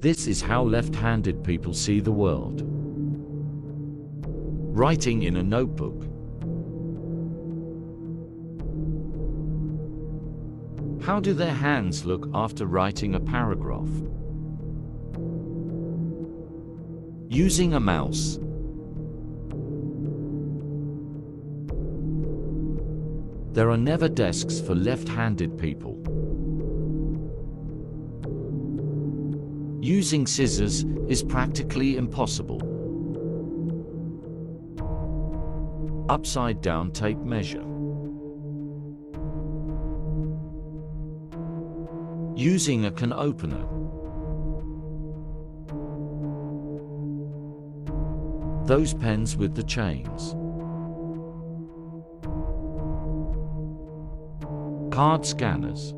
This is how left-handed people see the world. Writing in a notebook. How do their hands look after writing a paragraph? Using a mouse. There are never desks for left-handed people. Using scissors is practically impossible. Upside-down tape measure. Using a can opener. Those pens with the chains. Card scanners.